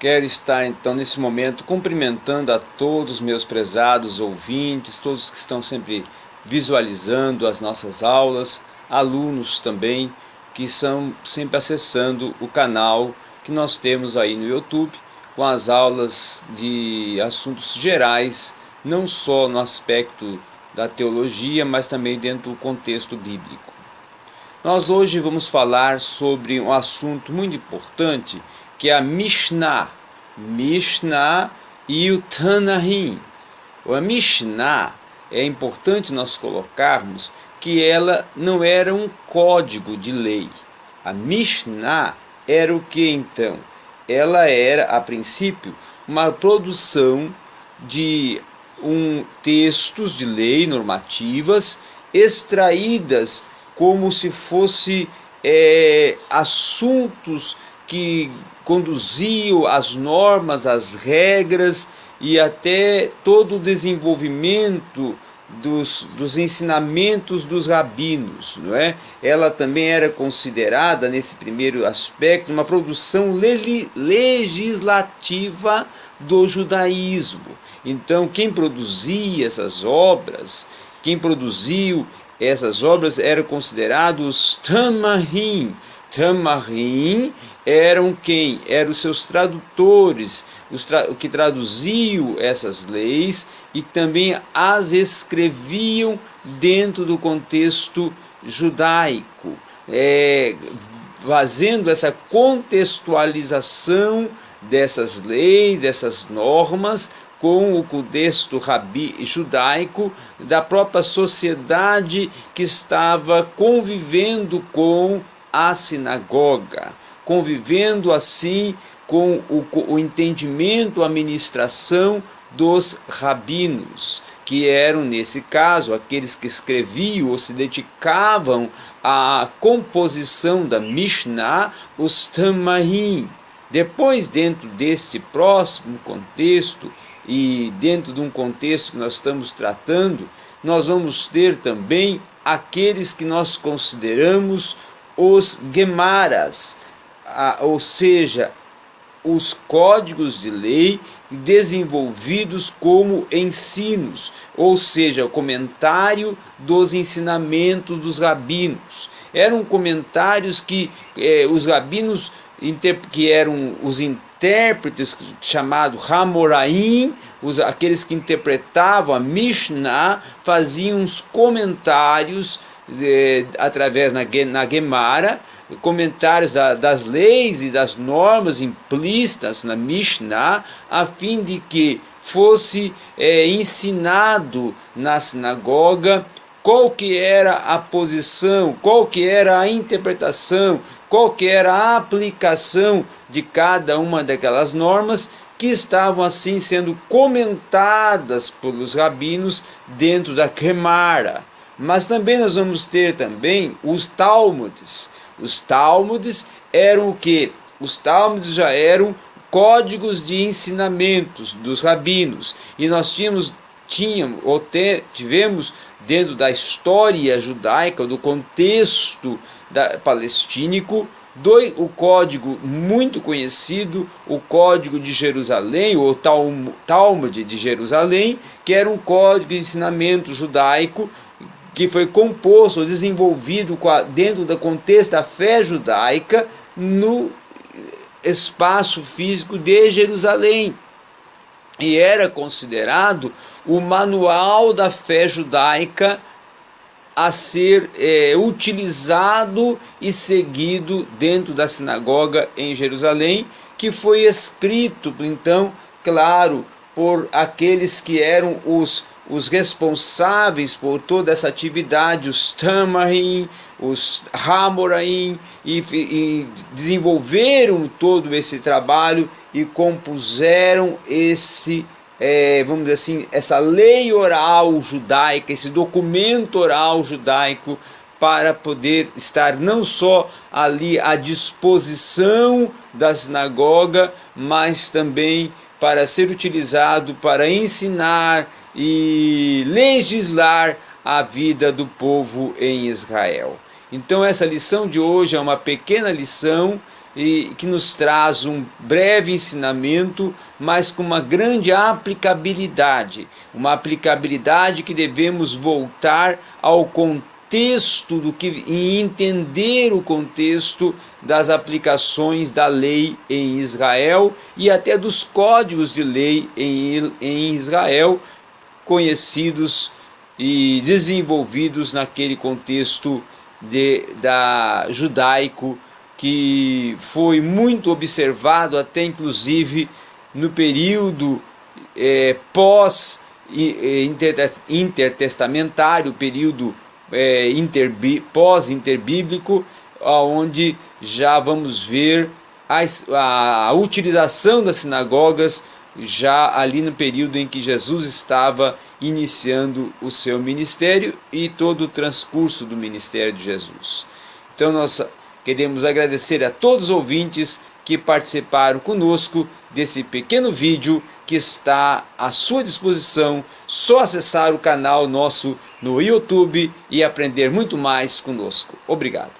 Quero estar então nesse momento cumprimentando a todos os meus prezados ouvintes, todos que estão sempre visualizando as nossas aulas, alunos também que estão sempre acessando o canal que nós temos aí no YouTube com as aulas de assuntos gerais, não só no aspecto da teologia, mas também dentro do contexto bíblico. Nós hoje vamos falar sobre um assunto muito importante, que é a Mishnah e o Tanahim. A Mishnah é importante nós colocarmos que ela não era um código de lei. A Mishnah era o que então? Ela era, a princípio, uma produção de textos de lei normativas extraídas como se fosse assuntos que conduziam as normas, as regras e até todo o desenvolvimento dos ensinamentos dos rabinos, não é? Ela também era considerada, nesse primeiro aspecto, uma produção legislativa do judaísmo. Então, quem produzia essas obras, quem produziu essas obras eram considerados os Tamarim. Tamarim eram quem? Eram os seus tradutores, que traduziam essas leis e também as escreviam dentro do contexto judaico, fazendo essa contextualização dessas leis, dessas normas, com o contexto judaico da própria sociedade que estava convivendo com a sinagoga, convivendo assim com o entendimento, a administração dos rabinos, que eram, nesse caso, aqueles que escreviam ou se dedicavam à composição da Mishnah, os Tamarim. Depois, dentro deste próximo contexto, e dentro de um contexto que nós estamos tratando, nós vamos ter também aqueles que nós consideramos os Gemaras, ou seja, os códigos de lei desenvolvidos como ensinos, ou seja, o comentário dos ensinamentos dos rabinos. Eram comentários que os rabinos, que eram os intérpretes chamados Hamoraim, aqueles que interpretavam a Mishnah, faziam uns comentários através na Gemara, comentários das leis e das normas implícitas na Mishnah, a fim de que fosse ensinado na sinagoga qual que era a posição, qual que era a interpretação, qual que era a aplicação de cada uma daquelas normas que estavam assim sendo comentadas pelos rabinos dentro da Gemara. Mas também nós vamos ter também os Talmudes. Os Talmudes eram o quê? Os Talmudes já eram códigos de ensinamentos dos rabinos. E nós tivemos dentro da história judaica, do contexto palestínico, o código muito conhecido, o Código de Jerusalém, ou Talmud de Jerusalém, que era um código de ensinamento judaico que foi composto, desenvolvido dentro do contexto da fé judaica no espaço físico de Jerusalém. E era considerado o manual da fé judaica a ser utilizado e seguido dentro da sinagoga em Jerusalém, que foi escrito, então, claro, por aqueles que eram os responsáveis por toda essa atividade, os Tamarim, os Hamoraim, e desenvolveram todo esse trabalho e compuseram vamos dizer assim, essa lei oral judaica, esse documento oral judaico, para poder estar não só ali à disposição da sinagoga, mas também para ser utilizado para ensinar e legislar a vida do povo em Israel. Então essa lição de hoje é uma pequena lição e que nos traz um breve ensinamento, mas com uma grande aplicabilidade. Uma aplicabilidade que devemos voltar ao contexto do que, e entender o contexto das aplicações da lei em Israel e até dos códigos de lei em Israel, conhecidos e desenvolvidos naquele contexto judaico, que foi muito observado até inclusive no período pós-intertestamentário, período pós-interbíblico, onde já vamos ver a utilização das sinagogas já ali no período em que Jesus estava iniciando o seu ministério e todo o transcurso do ministério de Jesus. Então nós queremos agradecer a todos os ouvintes que participaram conosco desse pequeno vídeo que está à sua disposição. Só acessar o canal nosso no YouTube e aprender muito mais conosco. Obrigado.